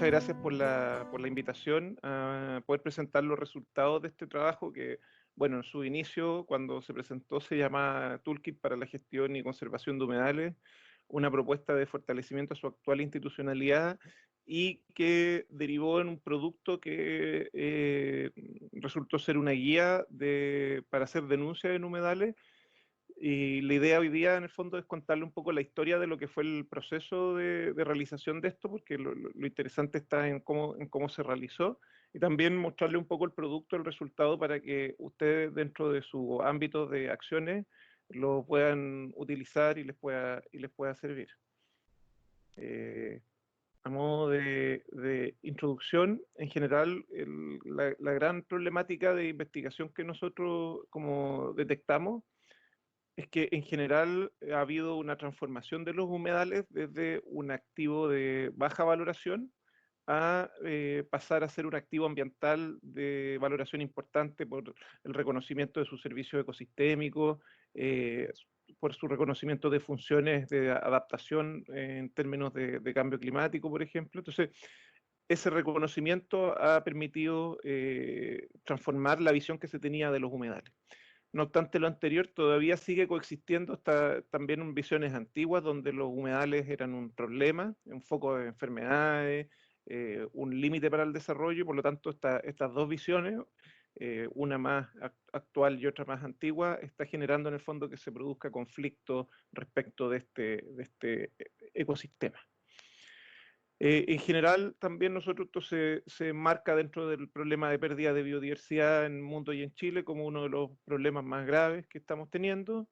muchas gracias por la invitación a poder presentar los resultados de este trabajo que, bueno, en su inicio, cuando se presentó, se llama Toolkit para la gestión y conservación de humedales, una propuesta de fortalecimiento a su actual institucionalidad y que derivó en un producto que resultó ser una guía para hacer denuncias en humedales. Y la idea hoy día, en el fondo, es contarle un poco la historia de lo que fue el proceso de realización de esto, porque lo interesante está en cómo se realizó, y también mostrarle un poco el producto, el resultado, para que ustedes, dentro de su ámbito de acciones, lo puedan utilizar y les pueda servir. A modo de introducción, en general, la gran problemática de investigación que nosotros como detectamos es que en general ha habido una transformación de los humedales desde un activo de baja valoración a pasar a ser un activo ambiental de valoración importante por el reconocimiento de sus servicios ecosistémicos, por su reconocimiento de funciones de adaptación en términos de cambio climático, por ejemplo. Entonces, ese reconocimiento ha permitido transformar la visión que se tenía de los humedales. No obstante lo anterior, todavía sigue coexistiendo también en visiones antiguas donde los humedales eran un problema, un foco de enfermedades, un límite para el desarrollo, y por lo tanto estas dos visiones, una más actual y otra más antigua, está generando en el fondo que se produzca conflicto respecto de este ecosistema. En general, también nosotros esto se enmarca dentro del problema de pérdida de biodiversidad en el mundo y en Chile como uno de los problemas más graves que estamos teniendo.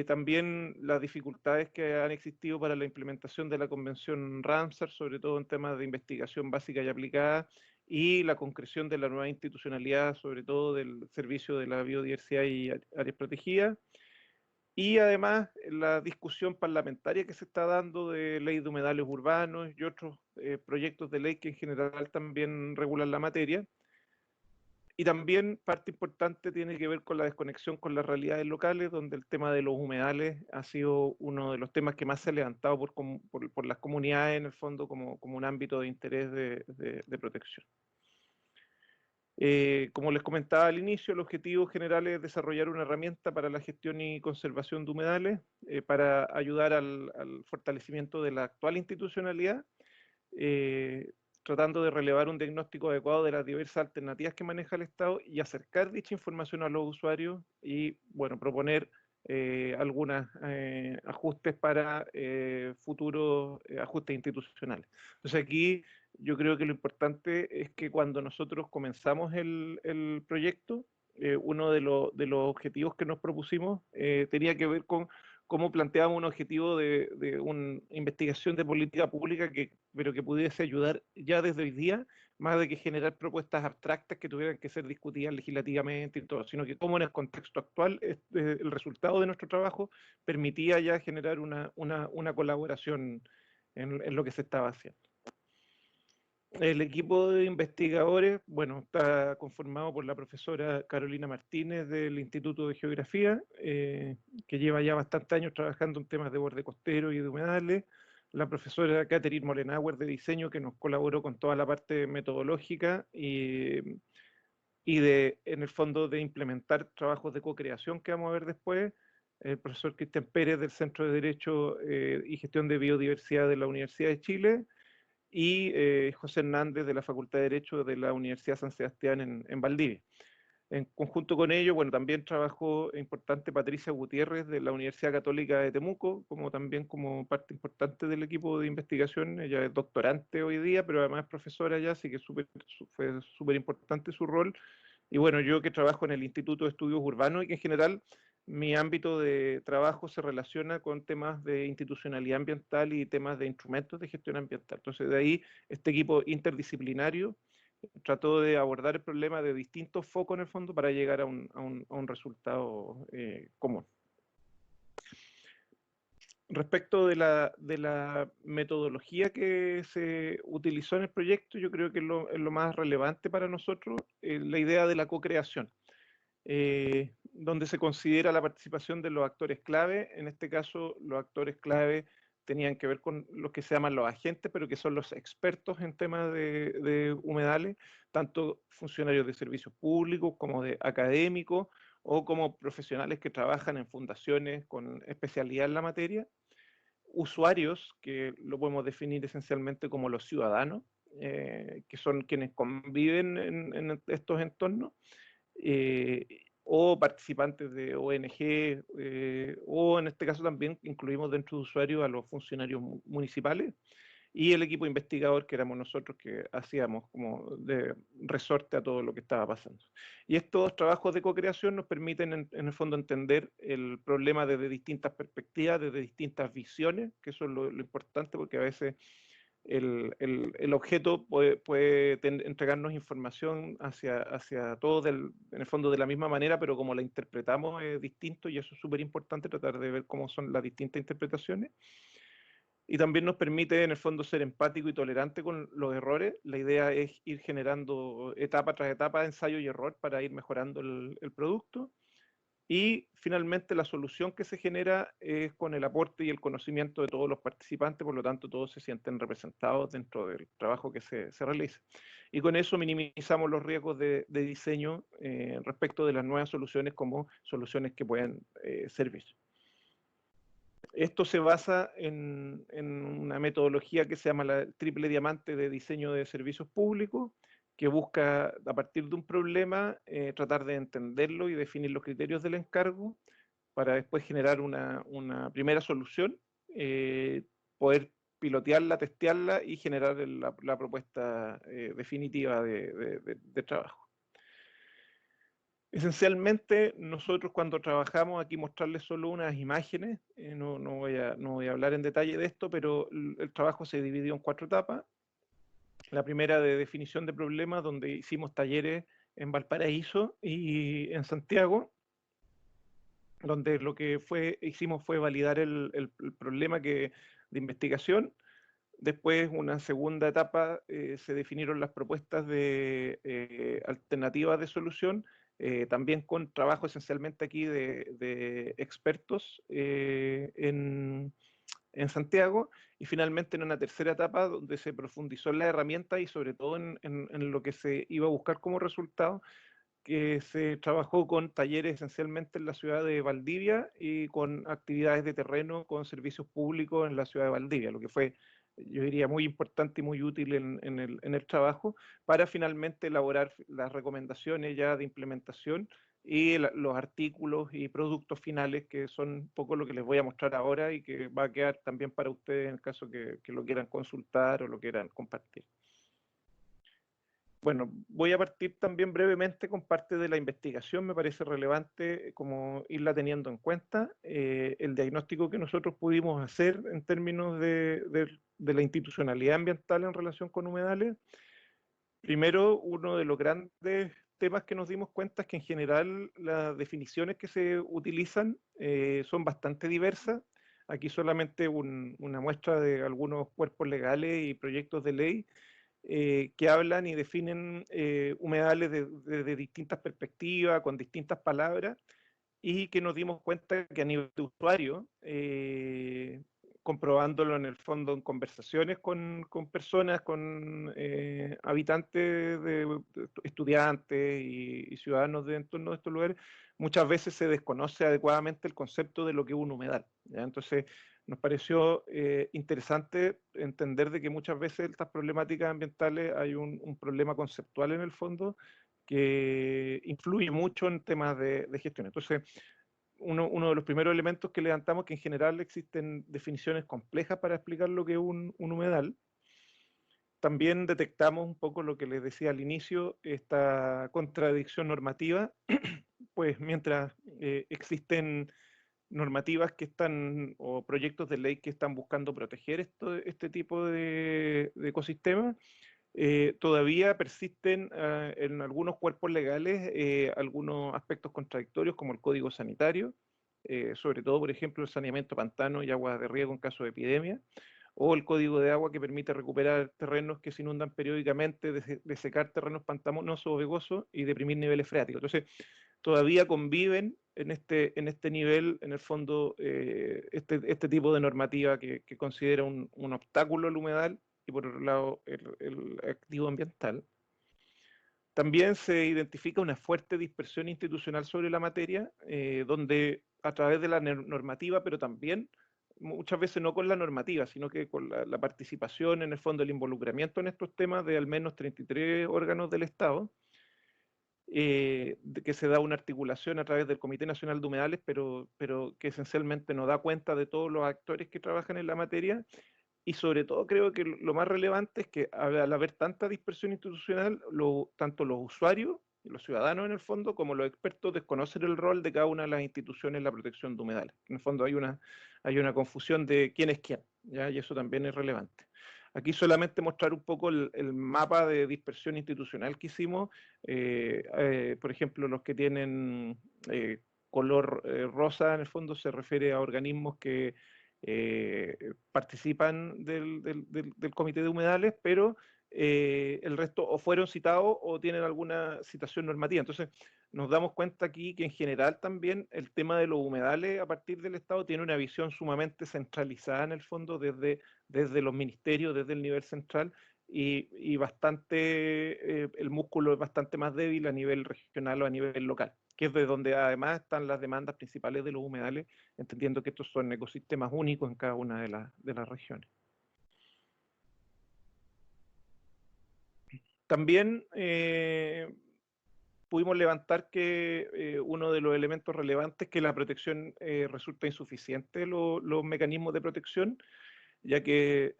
También las dificultades que han existido para la implementación de la Convención Ramsar, sobre todo en temas de investigación básica y aplicada, y la concreción de la nueva institucionalidad, sobre todo del Servicio de la Biodiversidad y Áreas Protegidas. Y además la discusión parlamentaria que se está dando de ley de humedales urbanos y otros proyectos de ley que en general también regulan la materia. Y también parte importante tiene que ver con la desconexión con las realidades locales, donde el tema de los humedales ha sido uno de los temas que más se ha levantado por las comunidades en el fondo como un ámbito de interés de protección. Como les comentaba al inicio, el objetivo general es desarrollar una herramienta para la gestión y conservación de humedales, para ayudar al fortalecimiento de la actual institucionalidad, tratando de relevar un diagnóstico adecuado de las diversas alternativas que maneja el Estado y acercar dicha información a los usuarios y, bueno, proponer algunos ajustes para futuros ajustes institucionales. Entonces aquí yo creo que lo importante es que cuando nosotros comenzamos el proyecto, uno de los objetivos que nos propusimos tenía que ver con cómo planteábamos un objetivo de una investigación de política pública, pero que pudiese ayudar ya desde hoy día, más de que generar propuestas abstractas que tuvieran que ser discutidas legislativamente y todo, sino que cómo en el contexto actual el resultado de nuestro trabajo permitía ya generar una colaboración en lo que se estaba haciendo. El equipo de investigadores, bueno, está conformado por la profesora Carolina Martínez del Instituto de Geografía, que lleva ya bastantes años trabajando en temas de borde costero y de humedales, la profesora Catherine Molenauer de diseño, que nos colaboró con toda la parte metodológica en el fondo, de implementar trabajos de co-creación que vamos a ver después, el profesor Cristian Pérez del Centro de Derecho y Gestión de Biodiversidad de la Universidad de Chile, y José Hernández de la Facultad de Derecho de la Universidad San Sebastián en Valdivia. En conjunto con ello, bueno, también trabajó importante Patricia Gutiérrez de la Universidad Católica de Temuco, como también como parte importante del equipo de investigación. Ella es doctorante hoy día, pero además es profesora ya, así que fue súper importante su rol. Y bueno, yo que trabajo en el Instituto de Estudios Urbanos y que en general mi ámbito de trabajo se relaciona con temas de institucionalidad ambiental y temas de instrumentos de gestión ambiental. Entonces, de ahí este equipo interdisciplinario trató de abordar el problema de distintos focos en el fondo para llegar a un resultado común. Respecto de la metodología que se utilizó en el proyecto, yo creo que es lo más relevante para nosotros, la idea de la co-creación, donde se considera la participación de los actores clave. En este caso, los actores clave tenían que ver con lo que se llaman los agentes, pero que son los expertos en temas de humedales, tanto funcionarios de servicios públicos como de académicos o como profesionales que trabajan en fundaciones con especialidad en la materia, usuarios, que lo podemos definir esencialmente como los ciudadanos, que son quienes conviven en estos entornos, eh, o participantes de ONG, o en este caso también incluimos dentro de usuarios a los funcionarios municipales y el equipo investigador que éramos nosotros que hacíamos como de resorte a todo lo que estaba pasando. Y estos trabajos de co-creación nos permiten en el fondo entender el problema desde distintas perspectivas, desde distintas visiones, que eso es lo importante porque a veces el objeto puede entregarnos información hacia todos en el fondo de la misma manera, pero como la interpretamos es distinto y eso es súper importante tratar de ver cómo son las distintas interpretaciones. Y también nos permite en el fondo ser empático y tolerante con los errores. La idea es ir generando etapa tras etapa, ensayo y error para ir mejorando el producto. Y finalmente la solución que se genera es con el aporte y el conocimiento de todos los participantes, por lo tanto todos se sienten representados dentro del trabajo que se realiza. Y con eso minimizamos los riesgos de diseño respecto de las nuevas soluciones como soluciones que pueden servir. Esto se basa en una metodología que se llama la triple diamante de diseño de servicios públicos, que busca, a partir de un problema, tratar de entenderlo y definir los criterios del encargo para después generar una primera solución, poder pilotearla, testearla y generar la propuesta definitiva de trabajo. Esencialmente, nosotros cuando trabajamos, aquí mostrarles solo unas imágenes, no voy a hablar en detalle de esto, pero el trabajo se dividió en 4 etapas. La primera de definición de problemas, donde hicimos talleres en Valparaíso y en Santiago, donde lo que hicimos fue validar el problema de investigación. Después, una segunda etapa, se definieron las propuestas de alternativas de solución, también con trabajo esencialmente aquí de expertos en Santiago, y finalmente en una tercera etapa donde se profundizó en la herramienta y sobre todo en lo que se iba a buscar como resultado, que se trabajó con talleres esencialmente en la ciudad de Valdivia y con actividades de terreno con servicios públicos en la ciudad de Valdivia, lo que fue, yo diría, muy importante y muy útil en el trabajo para finalmente elaborar las recomendaciones ya de implementación y los artículos y productos finales, que son un poco lo que les voy a mostrar ahora y que va a quedar también para ustedes en el caso que lo quieran consultar o lo quieran compartir. Bueno, voy a partir también brevemente con parte de la investigación. Me parece relevante como irla teniendo en cuenta. El diagnóstico que nosotros pudimos hacer en términos de la institucionalidad ambiental en relación con humedales. Primero, uno de los grandes temas que nos dimos cuenta es que en general las definiciones que se utilizan son bastante diversas. Aquí solamente una muestra de algunos cuerpos legales y proyectos de ley que hablan y definen humedales desde distintas perspectivas, con distintas palabras, y que nos dimos cuenta que a nivel de usuario, comprobándolo en el fondo en conversaciones con personas, con habitantes, estudiantes y ciudadanos de entorno de estos lugares, muchas veces se desconoce adecuadamente el concepto de lo que es un humedal, ¿ya? Entonces, nos pareció interesante entender de que muchas veces estas problemáticas ambientales hay un problema conceptual en el fondo que influye mucho en temas de gestión. Entonces, uno de los primeros elementos que levantamos que en general existen definiciones complejas para explicar lo que es un humedal. También detectamos un poco lo que les decía al inicio, esta contradicción normativa, pues mientras existen normativas que están, o proyectos de ley que están buscando proteger este tipo de ecosistemas, todavía persisten en algunos cuerpos legales algunos aspectos contradictorios como el código sanitario, sobre todo, por ejemplo, el saneamiento pantano y aguas de riego en caso de epidemia, o el código de agua que permite recuperar terrenos que se inundan periódicamente, de secar terrenos pantanosos o vegosos y deprimir niveles freáticos. Entonces, todavía conviven en este nivel, en el fondo, este tipo de normativa que considera un obstáculo al humedal y por otro lado el activo ambiental. También se identifica una fuerte dispersión institucional sobre la materia, donde a través de la normativa, pero también muchas veces no con la normativa, sino que con la participación, en el fondo, el involucramiento en estos temas de al menos 33 órganos del Estado, que se da una articulación a través del Comité Nacional de Humedales, pero que esencialmente no da cuenta de todos los actores que trabajan en la materia. Y sobre todo creo que lo más relevante es que al haber tanta dispersión institucional, tanto los usuarios, los ciudadanos en el fondo, como los expertos desconocen el rol de cada una de las instituciones en la protección de humedales. En el fondo hay una confusión de quién es quién, ¿ya? Y eso también es relevante. Aquí solamente mostrar un poco el mapa de dispersión institucional que hicimos. Por ejemplo, los que tienen color rosa, en el fondo se refiere a organismos que participan del Comité de Humedales, pero el resto o fueron citados o tienen alguna citación normativa. Entonces, nos damos cuenta aquí que en general también el tema de los humedales a partir del Estado tiene una visión sumamente centralizada en el fondo desde los ministerios, desde el nivel central, y bastante, el músculo es bastante más débil a nivel regional o a nivel local, que es de donde además están las demandas principales de los humedales, entendiendo que estos son ecosistemas únicos en cada una de las regiones. También pudimos levantar que uno de los elementos relevantes es que la protección resulta insuficiente, los mecanismos de protección, ya que,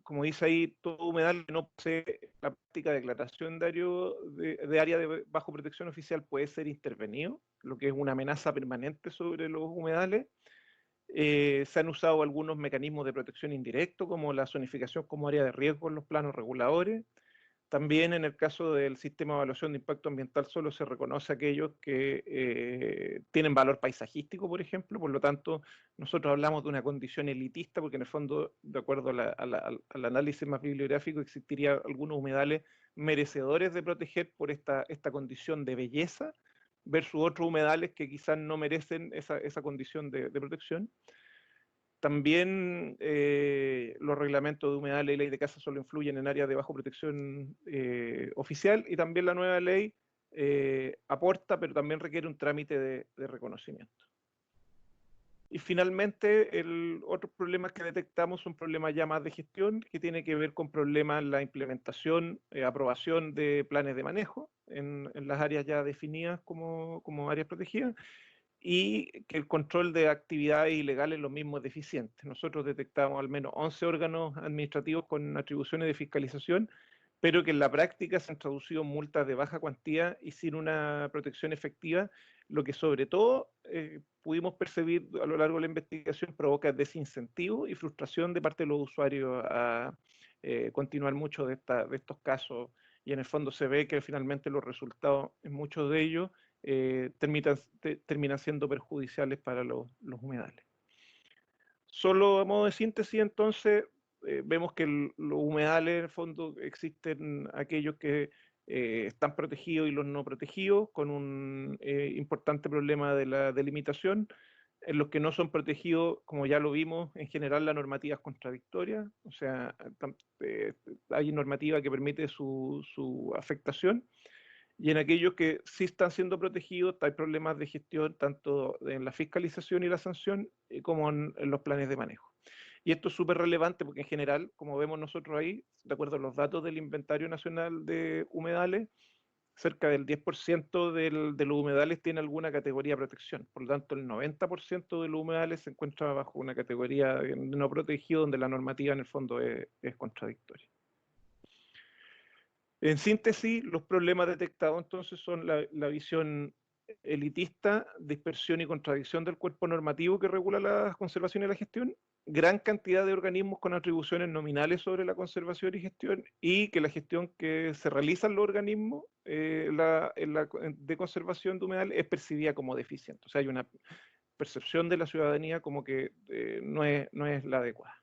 como dice ahí, todo humedal que no posee la práctica de declaración de área de bajo protección oficial puede ser intervenido, lo que es una amenaza permanente sobre los humedales. Se han usado algunos mecanismos de protección indirecto, como la zonificación como área de riesgo en los planos reguladores. También en el caso del sistema de evaluación de impacto ambiental solo se reconoce a aquellos que tienen valor paisajístico, por ejemplo. Por lo tanto, nosotros hablamos de una condición elitista, porque en el fondo, de acuerdo al análisis más bibliográfico, existirían algunos humedales merecedores de proteger por esta condición de belleza, versus otros humedales que quizás no merecen esa condición de protección. También los reglamentos de humedales y ley de caza solo influyen en áreas de bajo protección oficial, y también la nueva ley aporta, pero también requiere un trámite de reconocimiento. Y finalmente, otros problemas que detectamos son problemas ya más de gestión, que tiene que ver con problemas en la implementación, aprobación de planes de manejo en las áreas ya definidas como áreas protegidas, y que el control de actividades ilegales lo mismo es deficiente. Nosotros detectamos al menos 11 órganos administrativos con atribuciones de fiscalización, pero que en la práctica se han traducido multas de baja cuantía y sin una protección efectiva, lo que sobre todo pudimos percibir a lo largo de la investigación provoca desincentivo y frustración de parte de los usuarios a continuar mucho de estos casos, y en el fondo se ve que finalmente los resultados en muchos de ellos terminan siendo perjudiciales para los humedales. Solo a modo de síntesis, entonces, vemos que los humedales, en el fondo, existen aquellos que están protegidos y los no protegidos, con un importante problema de la delimitación. En los que no son protegidos, como ya lo vimos, en general la normativa es contradictoria, o sea, hay normativa que permite su afectación, y en aquellos que sí están siendo protegidos hay problemas de gestión tanto en la fiscalización y la sanción como en los planes de manejo. Y esto es súper relevante porque en general, como vemos nosotros ahí, de acuerdo a los datos del Inventario Nacional de Humedales, cerca del 10% de los humedales tiene alguna categoría de protección. Por lo tanto, el 90% de los humedales se encuentra bajo una categoría de no protegido, donde la normativa en el fondo es contradictoria. En síntesis, los problemas detectados entonces son la visión elitista, dispersión y contradicción del cuerpo normativo que regula la conservación y la gestión, gran cantidad de organismos con atribuciones nominales sobre la conservación y gestión, y que la gestión que se realiza en los organismos de conservación de humedales es percibida como deficiente. O sea, hay una percepción de la ciudadanía como que no es la adecuada.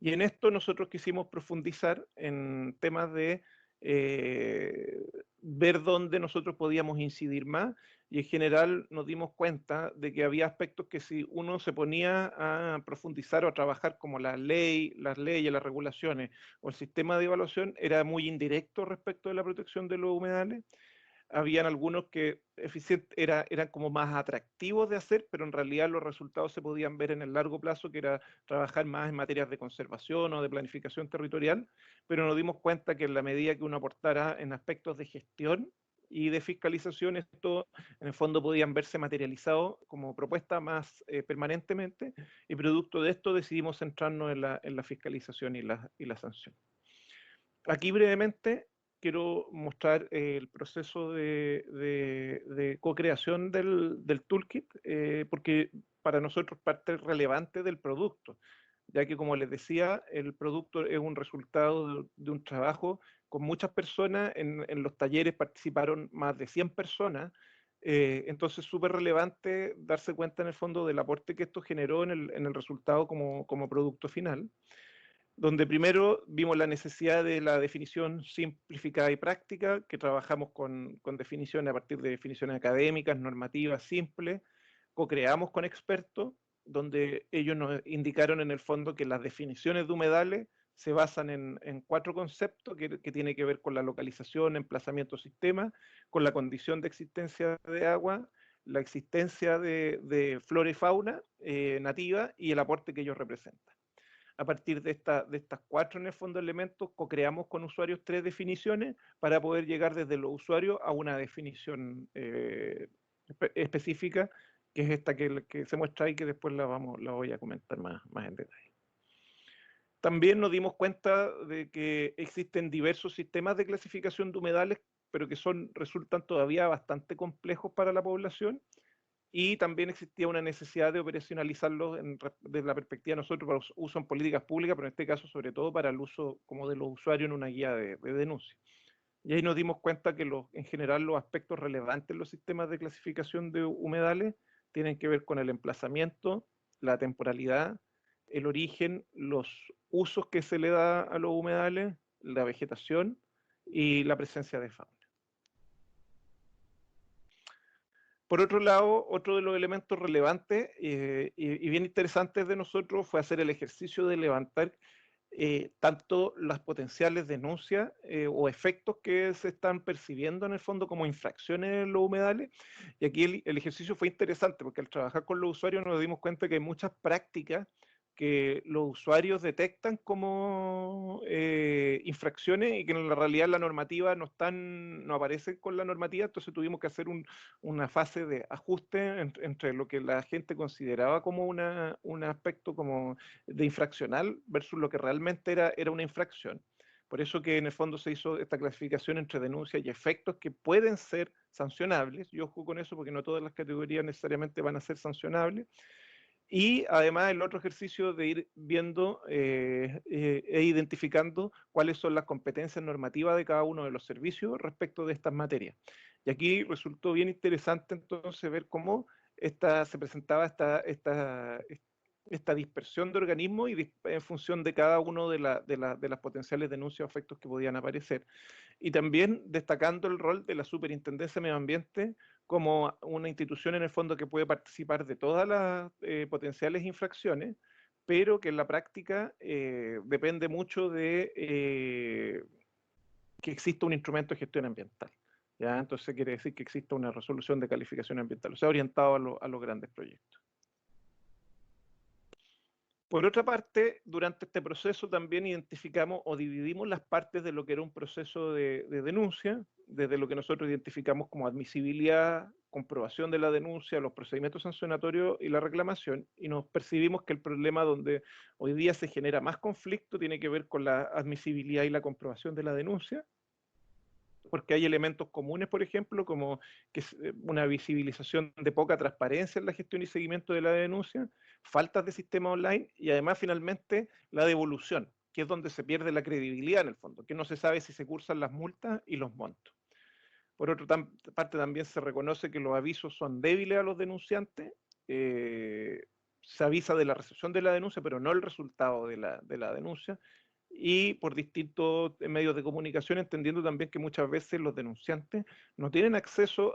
Y en esto nosotros quisimos profundizar en temas de ver dónde nosotros podíamos incidir más, y en general nos dimos cuenta de que había aspectos que si uno se ponía a profundizar o a trabajar como las leyes, las regulaciones o el sistema de evaluación, era muy indirecto respecto de la protección de los humedales. Habían algunos que eran como más atractivos de hacer, pero en realidad los resultados se podían ver en el largo plazo, que era trabajar más en materias de conservación o de planificación territorial, pero nos dimos cuenta que en la medida que uno aportara en aspectos de gestión y de fiscalización, esto en el fondo podían verse materializados como propuesta más permanentemente, y producto de esto decidimos centrarnos en la fiscalización y la sanción. Aquí brevemente quiero mostrar el proceso de co-creación del toolkit, porque para nosotros parte relevante del producto, ya que como les decía, el producto es un resultado de un trabajo con muchas personas. En los talleres participaron más de 100 personas, entonces es súper relevante darse cuenta en el fondo del aporte que esto generó en el resultado como producto final, donde primero vimos la necesidad de la definición simplificada y práctica, que trabajamos con definiciones a partir de definiciones académicas, normativas, simples, co-creamos con expertos, donde ellos nos indicaron en el fondo que las definiciones de humedales se basan en 4 conceptos que tienen que ver con la localización, emplazamiento, sistema, con la condición de existencia de agua, la existencia de flora y fauna nativa y el aporte que ellos representan. A partir de estas 4 en el fondo elementos, co-creamos con usuarios 3 definiciones para poder llegar desde los usuarios a una definición específica, que es esta que se muestra ahí, que después la voy a comentar más en detalle. También nos dimos cuenta de que existen diversos sistemas de clasificación de humedales, pero que resultan todavía bastante complejos para la población, y también existía una necesidad de operacionalizarlos desde la perspectiva de nosotros para uso en políticas públicas, pero en este caso sobre todo para el uso como de los usuarios en una guía de denuncia. Y ahí nos dimos cuenta que en general los aspectos relevantes en los sistemas de clasificación de humedales tienen que ver con el emplazamiento, la temporalidad, el origen, los usos que se le da a los humedales, la vegetación y la presencia de fauna. Por otro lado, otro de los elementos relevantes y bien interesantes de nosotros fue hacer el ejercicio de levantar tanto las potenciales denuncias o efectos que se están percibiendo en el fondo como infracciones en los humedales. Y aquí el ejercicio fue interesante porque al trabajar con los usuarios nos dimos cuenta que hay muchas prácticas que los usuarios detectan como infracciones y que en la realidad la normativa no aparece con la normativa, entonces tuvimos que hacer una fase de ajuste entre lo que la gente consideraba como un aspecto como de infraccional versus lo que realmente era una infracción. Por eso que en el fondo se hizo esta clasificación entre denuncias y efectos que pueden ser sancionables. Yo ojo con eso porque no todas las categorías necesariamente van a ser sancionables. Y además el otro ejercicio de ir viendo e identificando cuáles son las competencias normativas de cada uno de los servicios respecto de estas materias. Y aquí resultó bien interesante entonces ver cómo se presentaba esta dispersión de organismos y en función de cada uno de las potenciales denuncias o efectos que podían aparecer. Y también destacando el rol de la Superintendencia de Medio Ambiente como una institución en el fondo que puede participar de todas las potenciales infracciones, pero que en la práctica depende mucho de que exista un instrumento de gestión ambiental. ¿Ya? Entonces quiere decir que exista una resolución de calificación ambiental, o sea, orientado a los grandes proyectos. Por otra parte, durante este proceso también identificamos o dividimos las partes de lo que era un proceso de denuncia, desde lo que nosotros identificamos como admisibilidad, comprobación de la denuncia, los procedimientos sancionatorios y la reclamación, y nos percibimos que el problema donde hoy día se genera más conflicto tiene que ver con la admisibilidad y la comprobación de la denuncia, porque hay elementos comunes, por ejemplo, como que es una visibilización de poca transparencia en la gestión y seguimiento de la denuncia, faltas de sistema online y además finalmente la devolución, que es donde se pierde la credibilidad en el fondo, que no se sabe si se cursan las multas y los montos. Por otra parte también se reconoce que los avisos son débiles a los denunciantes, se avisa de la recepción de la denuncia, pero no el resultado de la denuncia, y por distintos medios de comunicación, entendiendo también que muchas veces los denunciantes no tienen acceso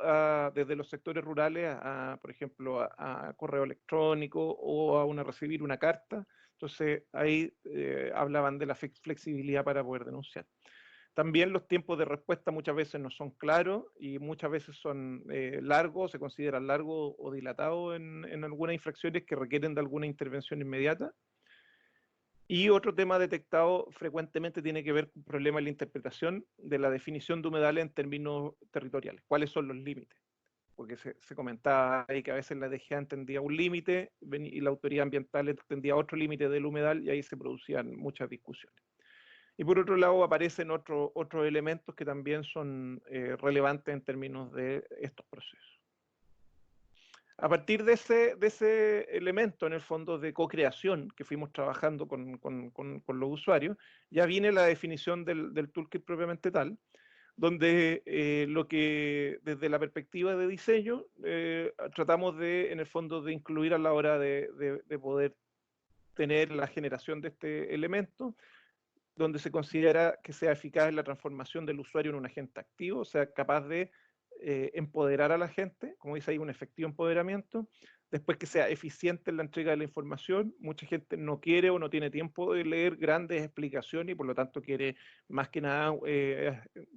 desde los sectores rurales por ejemplo, a correo electrónico o recibir una carta. Entonces ahí hablaban de la flexibilidad para poder denunciar. También los tiempos de respuesta muchas veces no son claros y muchas veces son largos, se consideran largos o dilatados en algunas infracciones que requieren de alguna intervención inmediata. Y otro tema detectado frecuentemente tiene que ver con problemas en la interpretación de la definición de humedales en términos territoriales. ¿Cuáles son los límites? Porque se comentaba ahí que a veces la DGA entendía un límite y la autoridad ambiental entendía otro límite del humedal y ahí se producían muchas discusiones. Y por otro lado aparecen otros elementos que también son relevantes en términos de estos procesos. A partir de ese elemento, en el fondo, de co-creación que fuimos trabajando con los usuarios, ya viene la definición del toolkit propiamente tal, donde lo que desde la perspectiva de diseño tratamos de, en el fondo, de incluir a la hora de poder tener la generación de este elemento, donde se considera que sea eficaz en la transformación del usuario en un agente activo, o sea, capaz de empoderar a la gente, como dice ahí, un efectivo empoderamiento. Después, que sea eficiente en la entrega de la información. Mucha gente no quiere o no tiene tiempo de leer grandes explicaciones y por lo tanto quiere más que nada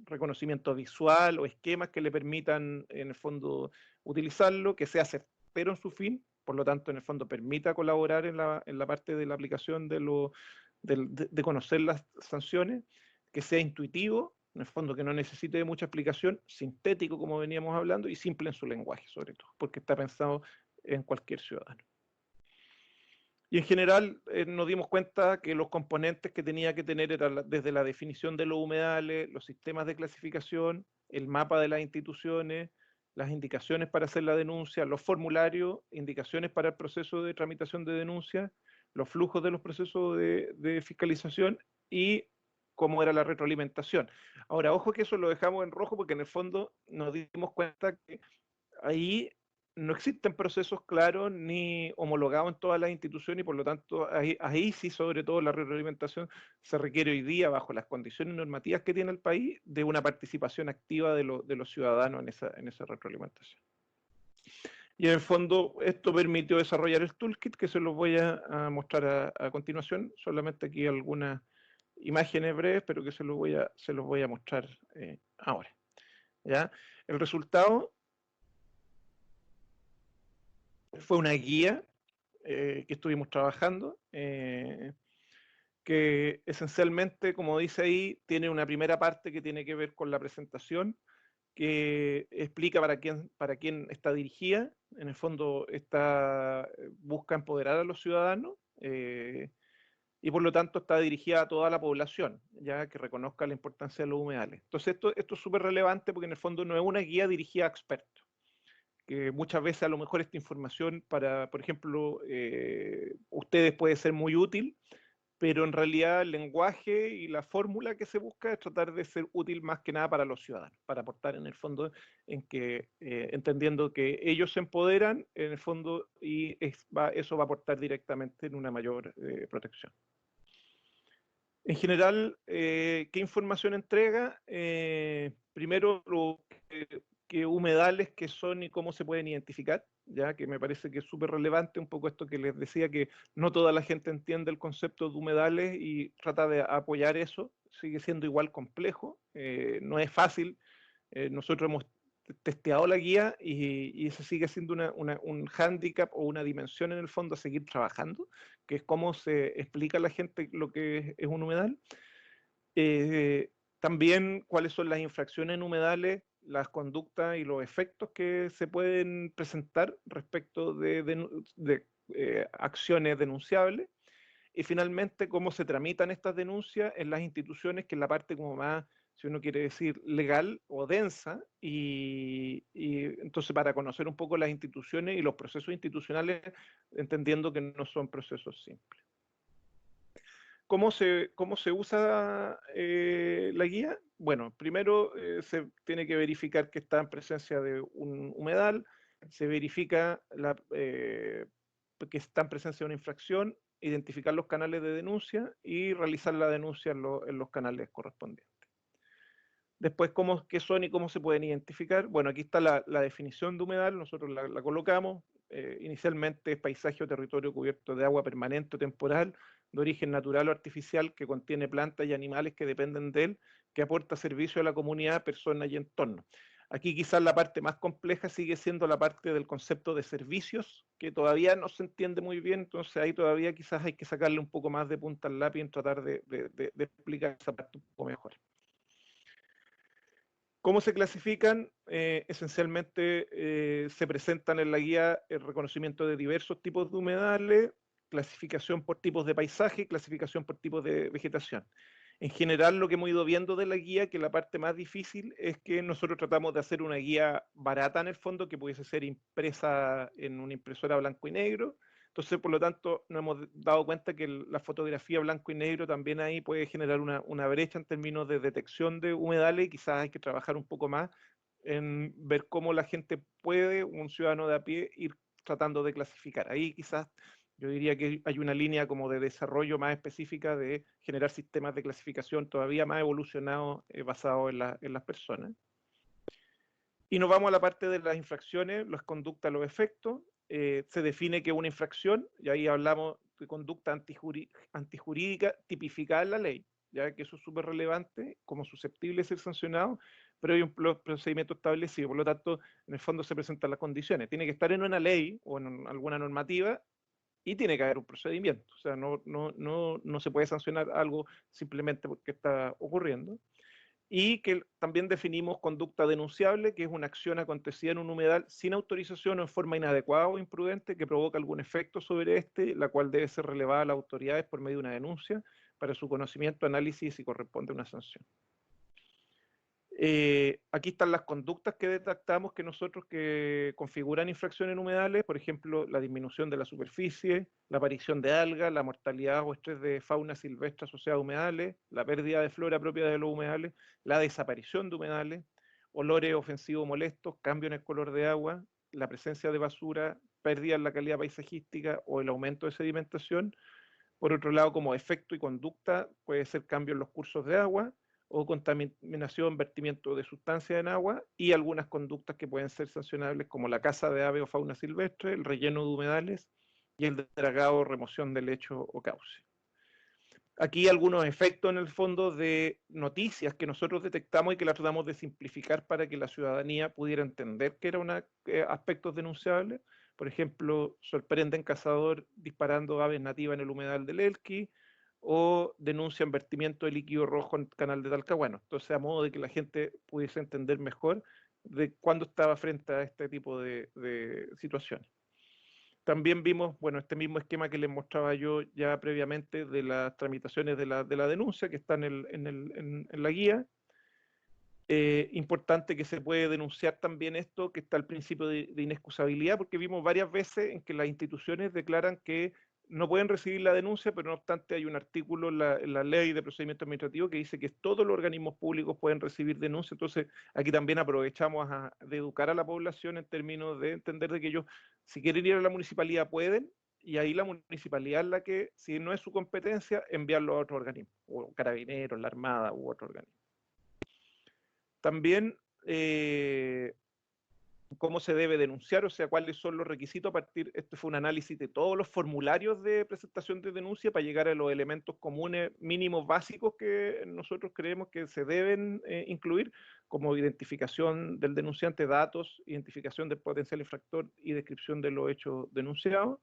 reconocimiento visual o esquemas que le permitan en el fondo utilizarlo, que sea certero en su fin, por lo tanto en el fondo permita colaborar en la parte de la aplicación de conocer las sanciones, que sea intuitivo, en el fondo que no necesite de mucha explicación, sintético como veníamos hablando y simple en su lenguaje sobre todo, porque está pensado en cualquier ciudadano. Y en general nos dimos cuenta que los componentes que tenía que tener eran desde la definición de los humedales, los sistemas de clasificación, el mapa de las instituciones, las indicaciones para hacer la denuncia, los formularios, indicaciones para el proceso de tramitación de denuncia, los flujos de los procesos de fiscalización y cómo era la retroalimentación. Ahora, ojo que eso lo dejamos en rojo porque en el fondo nos dimos cuenta que ahí no existen procesos claros ni homologados en todas las instituciones y por lo tanto ahí sí, sobre todo la retroalimentación, se requiere hoy día, bajo las condiciones normativas que tiene el país, de una participación activa de los ciudadanos en esa retroalimentación. Y en el fondo esto permitió desarrollar el toolkit, que se los voy a mostrar a continuación, solamente aquí algunas imágenes breves, pero que se los voy a mostrar ahora. ¿Ya? El resultado fue una guía que estuvimos trabajando, que esencialmente, como dice ahí, tiene una primera parte que tiene que ver con la presentación, que explica para quién está dirigida. En el fondo busca empoderar a los ciudadanos y por lo tanto está dirigida a toda la población, ya que reconozca la importancia de los humedales. Entonces esto es súper relevante porque en el fondo no es una guía dirigida a expertos, que muchas veces a lo mejor esta información para, por ejemplo, ustedes puede ser muy útil, pero en realidad el lenguaje y la fórmula que se busca es tratar de ser útil más que nada para los ciudadanos, para aportar en el fondo en que, entendiendo que ellos se empoderan en el fondo y eso va a aportar directamente en una mayor protección. En general, ¿qué información entrega? Primero, qué humedales que son y cómo se pueden identificar, ya que me parece que es súper relevante un poco esto que les decía, que no toda la gente entiende el concepto de humedales y trata de apoyar eso, sigue siendo igual complejo, no es fácil. Nosotros hemos testeado la guía y ese sigue siendo un hándicap o una dimensión en el fondo a seguir trabajando, que es cómo se explica a la gente lo que es un humedal. También cuáles son las infracciones en humedales, las conductas y los efectos que se pueden presentar respecto de acciones denunciables. Y finalmente, cómo se tramitan estas denuncias en las instituciones, que es la parte como más, si uno quiere decir, legal o densa, y entonces para conocer un poco las instituciones y los procesos institucionales, entendiendo que no son procesos simples. ¿Cómo se usa la guía? Bueno, primero se tiene que verificar que está en presencia de un humedal, se verifica que está en presencia de una infracción, identificar los canales de denuncia y realizar la denuncia en los canales correspondientes. Después, ¿qué son y cómo se pueden identificar? Bueno, aquí está la definición de humedal, nosotros la colocamos. Inicialmente es paisaje o territorio cubierto de agua permanente o temporal, de origen natural o artificial, que contiene plantas y animales que dependen de él, que aporta servicio a la comunidad, personas y entorno. Aquí quizás la parte más compleja sigue siendo la parte del concepto de servicios, que todavía no se entiende muy bien, entonces ahí todavía quizás hay que sacarle un poco más de punta al lápiz en tratar de explicar esa parte un poco mejor. ¿Cómo se clasifican? Esencialmente se presentan en la guía el reconocimiento de diversos tipos de humedales, clasificación por tipos de paisaje, clasificación por tipos de vegetación. En general, lo que hemos ido viendo de la guía, que la parte más difícil es que nosotros tratamos de hacer una guía barata en el fondo, que pudiese ser impresa en una impresora blanco y negro. Entonces, por lo tanto, nos hemos dado cuenta que la fotografía blanco y negro también ahí puede generar una brecha en términos de detección de humedales, y quizás hay que trabajar un poco más en ver cómo la gente puede, un ciudadano de a pie, ir tratando de clasificar. Ahí quizás yo diría que hay una línea como de desarrollo más específica de generar sistemas de clasificación todavía más evolucionados basados en las personas. Y nos vamos a la parte de las infracciones, las conductas, los efectos. Se define que una infracción, y ahí hablamos de conducta antijurídica tipificada en la ley, ya que eso es súper relevante, como susceptible de ser sancionado, pero hay un procedimiento establecido, por lo tanto, en el fondo se presentan las condiciones. Tiene que estar en una ley o en alguna normativa y tiene que haber un procedimiento, o sea, no se puede sancionar algo simplemente porque está ocurriendo. Y que también definimos conducta denunciable, que es una acción acontecida en un humedal sin autorización o en forma inadecuada o imprudente que provoca algún efecto sobre este, la cual debe ser relevada a las autoridades por medio de una denuncia para su conocimiento, análisis y si corresponde una sanción. Aquí están las conductas que detectamos que nosotros que configuran infracciones en humedales, por ejemplo, la disminución de la superficie, la aparición de algas, la mortalidad o estrés de fauna silvestre asociada a humedales, la pérdida de flora propia de los humedales, la desaparición de humedales, olores ofensivos molestos, cambio en el color de agua, la presencia de basura, pérdida en la calidad paisajística o el aumento de sedimentación. Por otro lado, como efecto y conducta, puede ser cambio en los cursos de agua o contaminación, vertimiento de sustancias en agua, y algunas conductas que pueden ser sancionables como la caza de ave o fauna silvestre, el relleno de humedales y el dragado o remoción de lecho o cauce. Aquí algunos efectos en el fondo de noticias que nosotros detectamos y que las tratamos de simplificar para que la ciudadanía pudiera entender que eran aspectos denunciables. Por ejemplo, sorprenden cazador disparando aves nativas en el humedal del Elqui, o denuncian vertimiento de líquido rojo en el canal de Talcahuano. Entonces, a modo de que la gente pudiese entender mejor de cuándo estaba frente a este tipo de situaciones. También vimos, bueno, este mismo esquema que les mostraba yo ya previamente de las tramitaciones de la denuncia que está en la guía. Importante que se puede denunciar también esto, que está el principio de inexcusabilidad, porque vimos varias veces en que las instituciones declaran que no pueden recibir la denuncia, pero no obstante hay un artículo en la ley de procedimiento administrativo que dice que todos los organismos públicos pueden recibir denuncia. Entonces aquí también aprovechamos de educar a la población en términos de entender de que ellos, si quieren ir a la municipalidad, pueden, y ahí la municipalidad es la que, si no es su competencia, enviarlo a otro organismo, o carabineros, la Armada u otro organismo. También cómo se debe denunciar, o sea, cuáles son los requisitos a partir, este fue un análisis de todos los formularios de presentación de denuncia para llegar a los elementos comunes mínimos básicos que nosotros creemos que se deben incluir, como identificación del denunciante, datos, identificación del potencial infractor y descripción de los hechos denunciados.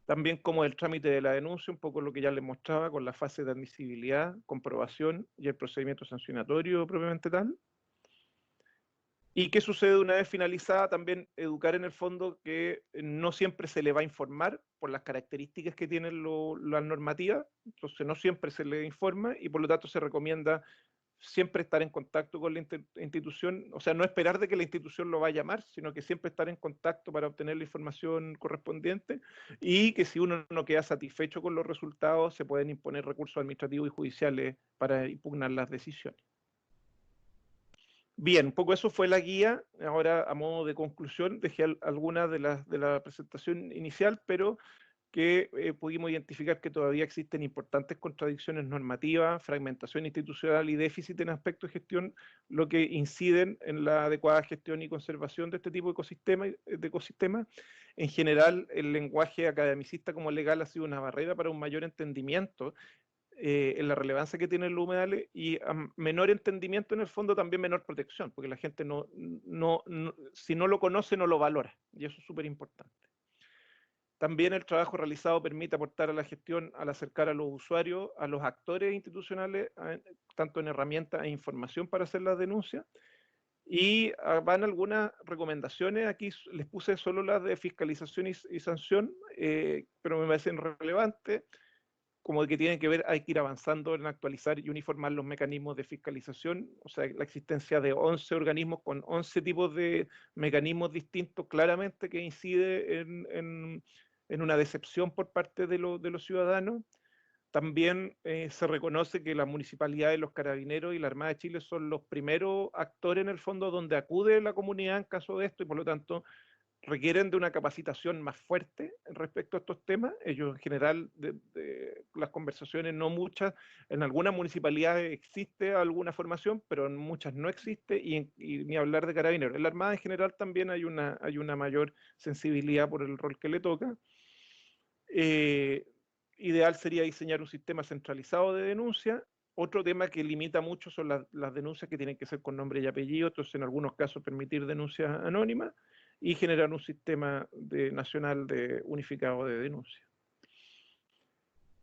También como el trámite de la denuncia, un poco lo que ya les mostraba con la fase de admisibilidad, comprobación y el procedimiento sancionatorio propiamente tal. ¿Y qué sucede una vez finalizada? También educar en el fondo que no siempre se le va a informar por las características que tienen las normativas, entonces no siempre se le informa y por lo tanto se recomienda siempre estar en contacto con la institución, o sea, no esperar de que la institución lo va a llamar, sino que siempre estar en contacto para obtener la información correspondiente, y que si uno no queda satisfecho con los resultados, se pueden imponer recursos administrativos y judiciales para impugnar las decisiones. Bien, un poco eso fue la guía. Ahora, a modo de conclusión, dejé algunas de la presentación inicial, pero que pudimos identificar que todavía existen importantes contradicciones normativas, fragmentación institucional y déficit en aspectos de gestión, lo que inciden en la adecuada gestión y conservación de este tipo de ecosistemas. En general, el lenguaje academicista como legal ha sido una barrera para un mayor entendimiento en la relevancia que tienen los humedales, y a menor entendimiento en el fondo también menor protección, porque la gente si no lo conoce no lo valora, y eso es súper importante. También el trabajo realizado permite aportar a la gestión al acercar a los usuarios, a los actores institucionales, tanto en herramientas e información para hacer las denuncias. Y van algunas recomendaciones, aquí les puse solo las de fiscalización y sanción, pero me parecen relevantes, como que tienen que ver, hay que ir avanzando en actualizar y uniformar los mecanismos de fiscalización, o sea, la existencia de 11 organismos con 11 tipos de mecanismos distintos, claramente que incide en una decepción por parte de los ciudadanos. También se reconoce que las municipalidades, los carabineros y la Armada de Chile son los primeros actores en el fondo donde acude la comunidad en caso de esto, y por lo tanto requieren de una capacitación más fuerte respecto a estos temas. Ellos en general, de las conversaciones, no muchas, en algunas municipalidades existe alguna formación, pero en muchas no existe, y ni hablar de carabineros. En la Armada en general también hay una mayor sensibilidad por el rol que le toca. Ideal sería diseñar un sistema centralizado de denuncia. Otro tema que limita mucho son las denuncias que tienen que ser con nombre y apellido, entonces en algunos casos permitir denuncias anónimas, y generar un sistema nacional unificado de denuncia.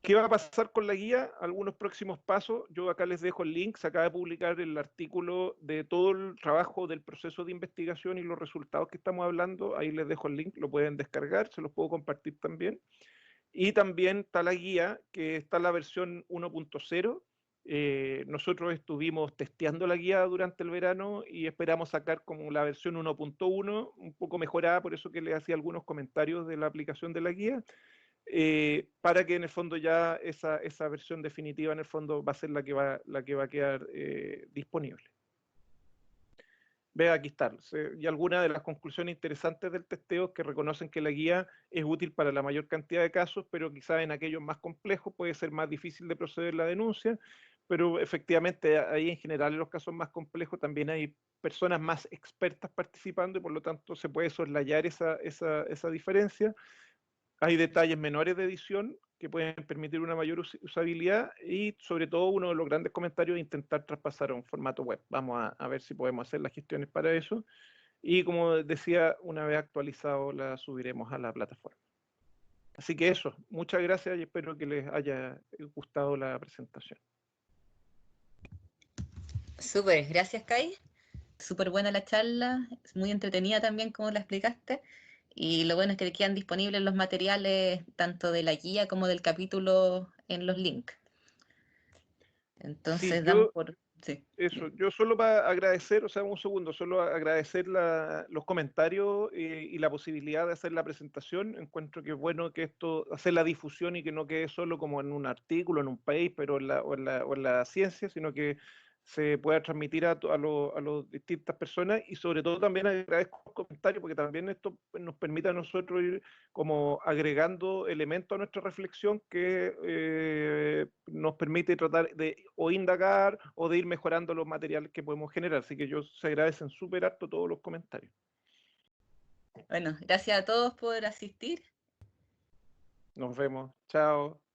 ¿Qué va a pasar con la guía? Algunos próximos pasos. Yo acá les dejo el link. Se acaba de publicar el artículo de todo el trabajo del proceso de investigación y los resultados que estamos hablando. Ahí les dejo el link, lo pueden descargar, se los puedo compartir también. Y también está la guía, que está en la versión 1.0. Nosotros estuvimos testeando la guía durante el verano y esperamos sacar como la versión 1.1, un poco mejorada, por eso que les hacía algunos comentarios de la aplicación de la guía, para que en el fondo ya esa versión definitiva en el fondo va a ser la que va a quedar disponible. Ve, aquí está. Y algunas de las conclusiones interesantes del testeo es que reconocen que la guía es útil para la mayor cantidad de casos, pero quizás en aquellos más complejos puede ser más difícil de proceder la denuncia, pero efectivamente ahí en general en los casos más complejos también hay personas más expertas participando, y por lo tanto se puede soslayar esa diferencia. Hay detalles menores de edición que pueden permitir una mayor usabilidad, y sobre todo uno de los grandes comentarios es intentar traspasar a un formato web. Vamos a ver si podemos hacer las gestiones para eso, y como decía, una vez actualizado la subiremos a la plataforma. Así que eso, muchas gracias y espero que les haya gustado la presentación. Súper, gracias Kai. Súper buena la charla, es muy entretenida también como la explicaste. Y lo bueno es que quedan disponibles los materiales tanto de la guía como del capítulo en los links. Entonces Sí, damos por... Sí. eso, yo solo para agradecer, o sea, un segundo, solo agradecer los comentarios y la posibilidad de hacer la presentación. Encuentro que es bueno que hacer la difusión y que no quede solo como en un artículo, en un paper o en la ciencia, sino que se pueda transmitir a las distintas personas, y sobre todo también agradezco los comentarios, porque también esto nos permite a nosotros ir como agregando elementos a nuestra reflexión que nos permite tratar de o indagar o de ir mejorando los materiales que podemos generar. Así que se agradecen súper harto todos los comentarios. Bueno, gracias a todos por asistir. Nos vemos. Chao.